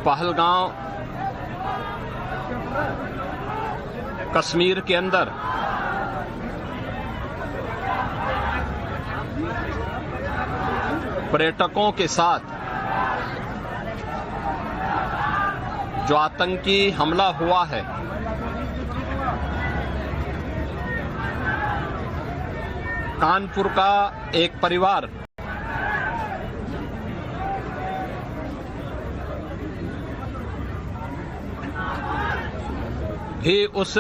पहलगांव कश्मीर के अंदर पर्यटकों के साथ जो आतंकी हमला हुआ है, कानपुर का एक परिवार भी उस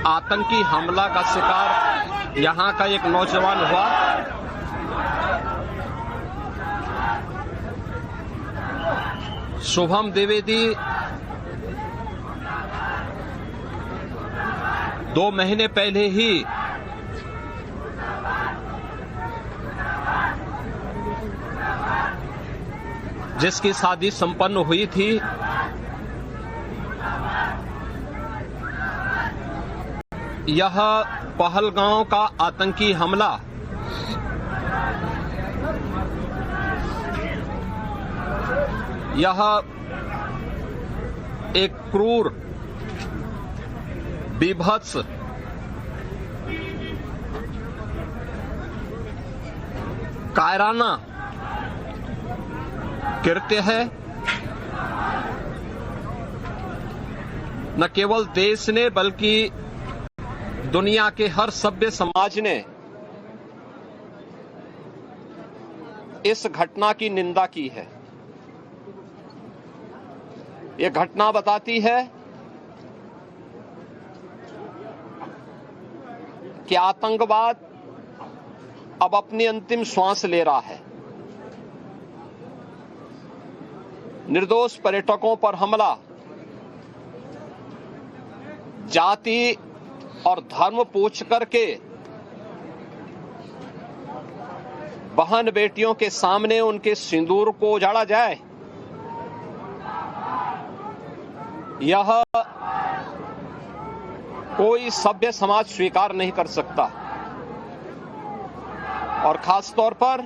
आतंकी हमला का शिकार यहां का एक नौजवान हुआ। शुभम द्विवेदी 2 महीने पहले ही जिसकी शादी संपन्न हुई थी, यह पहलगांव का आतंकी हमला यह एक क्रूर, बीभत्स, कायराना कृत्य है। न केवल देश ने बल्कि दुनिया के हर सभ्य समाज ने इस घटना की निंदा की है। यह घटना बताती है कि आतंकवाद अब अपनी अंतिम श्वास ले रहा है। निर्दोष पर्यटकों पर हमला जाति और धर्म पूछ करके बहन बेटियों के सामने उनके सिंदूर को उजाड़ा जाए, यह कोई सभ्य समाज स्वीकार नहीं कर सकता। और खास तौर पर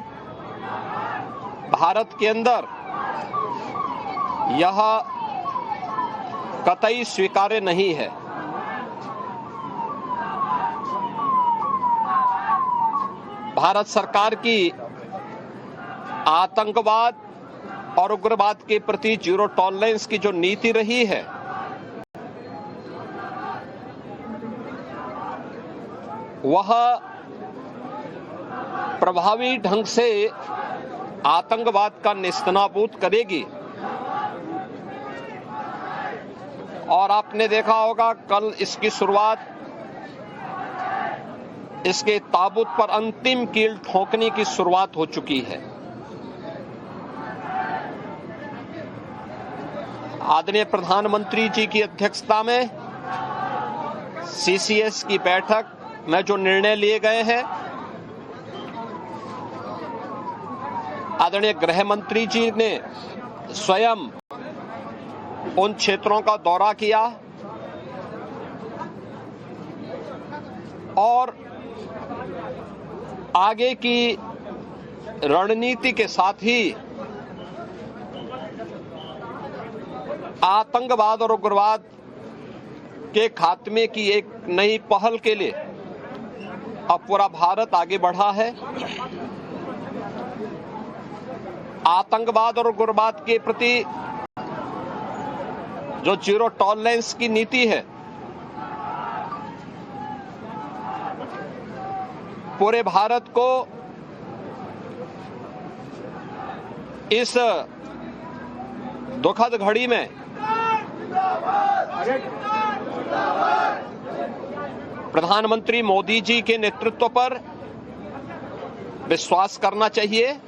भारत के अंदर यह कतई स्वीकार्य नहीं है। भारत सरकार की आतंकवाद और उग्रवाद के प्रति जीरो टॉलरेंस की जो नीति रही है, वह प्रभावी ढंग से आतंकवाद का नेस्तनाबूद करेगी। और आपने देखा होगा कल इसकी शुरुआत, इसके ताबूत पर अंतिम कील ठोकने की शुरुआत हो चुकी है। आदरणीय प्रधानमंत्री जी की अध्यक्षता में सीसीएस की बैठक में जो निर्णय लिए गए हैं, आदरणीय गृह मंत्री जी ने स्वयं उन क्षेत्रों का दौरा किया और आगे की रणनीति के साथ ही आतंकवाद और उग्रवाद के खात्मे की एक नई पहल के लिए अब पूरा भारत आगे बढ़ा है। आतंकवाद और उग्रवाद के प्रति जो जीरो टॉलरेंस की नीति है, पूरे भारत को इस दुखद घड़ी में प्रधानमंत्री मोदी जी के नेतृत्व पर विश्वास करना चाहिए।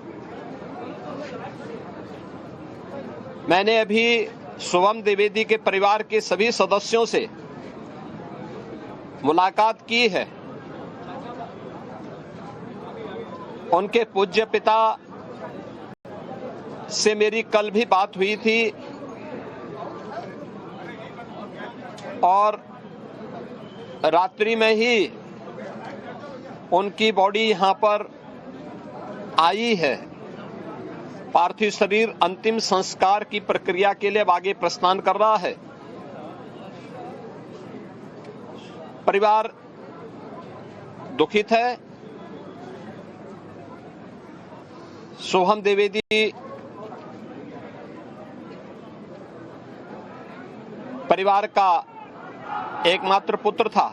मैंने अभी शुभम द्विवेदी के परिवार के सभी सदस्यों से मुलाकात की है। उनके पूज्य पिता से मेरी कल भी बात हुई थी और रात्रि में ही उनकी बॉडी यहां पर आई है पार्थिव शरीर अंतिम संस्कार की प्रक्रिया के लिए आगे प्रस्थान कर रहा है। परिवार दुखित है। शुभम द्विवेदी परिवार का एकमात्र पुत्र था।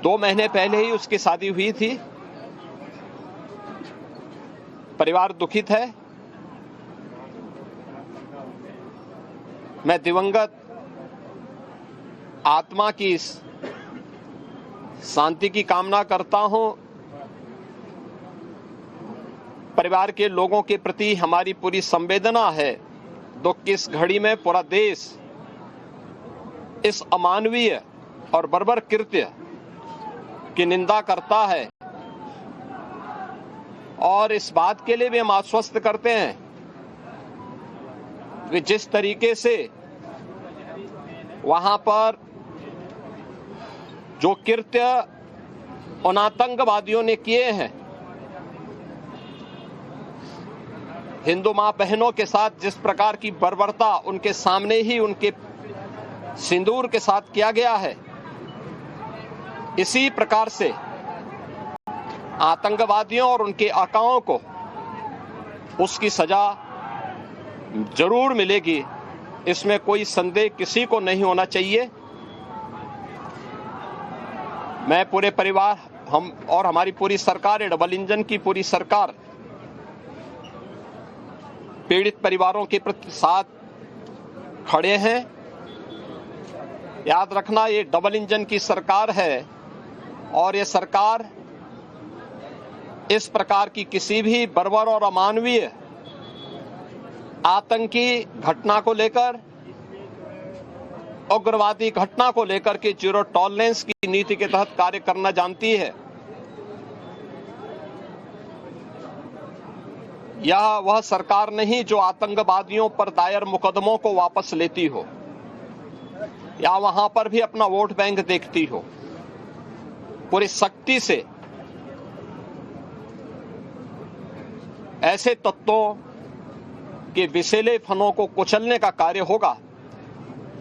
2 महीने पहले ही उसकी शादी हुई थी। परिवार दुखित है। मैं दिवंगत आत्मा की शांति की कामना करता हूं। परिवार के लोगों के प्रति हमारी पूरी संवेदना है। दुख की इस घड़ी में पूरा देश इस अमानवीय और बर्बर कृत्य की निंदा करता है और इस बात के लिए भी हम आश्वस्त करते हैं कि जिस तरीके से वहां पर जो कृत्य उन आतंकवादियों ने किए हैं, हिंदू मां बहनों के साथ जिस प्रकार की बर्बरता उनके सामने ही उनके सिंदूर के साथ किया गया है, इसी प्रकार से आतंकवादियों और उनके आकाओं को उसकी सजा जरूर मिलेगी। इसमें कोई संदेह किसी को नहीं होना चाहिए। मैं पूरे परिवार, हम और हमारी पूरी सरकार, डबल इंजन की पूरी सरकार पीड़ित परिवारों के प्रति साथ खड़े हैं। याद रखना, ये डबल इंजन की सरकार है और ये सरकार इस प्रकार की किसी भी बर्बर और अमानवीय आतंकी घटना को लेकर, उग्रवादी घटना को लेकर के जीरो टॉलरेंस की नीति के तहत कार्य करना जानती है। यह वह सरकार नहीं जो आतंकवादियों पर दायर मुकदमों को वापस लेती हो या वहां पर भी अपना वोट बैंक देखती हो। पूरी सख्ती से ऐसे तत्वों के विषैले फनों को कुचलने का कार्य होगा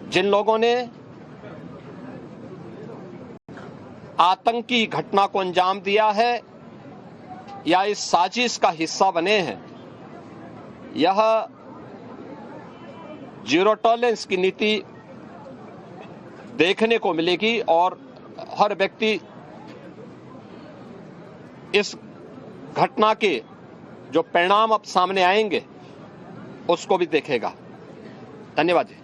जिन लोगों ने आतंकी घटना को अंजाम दिया है या इस साजिश का हिस्सा बने हैं। यह जीरो टॉलरेंस की नीति देखने को मिलेगी और हर व्यक्ति इस घटना के जो परिणाम अब सामने आएंगे उसको भी देखेगा। धन्यवाद जी।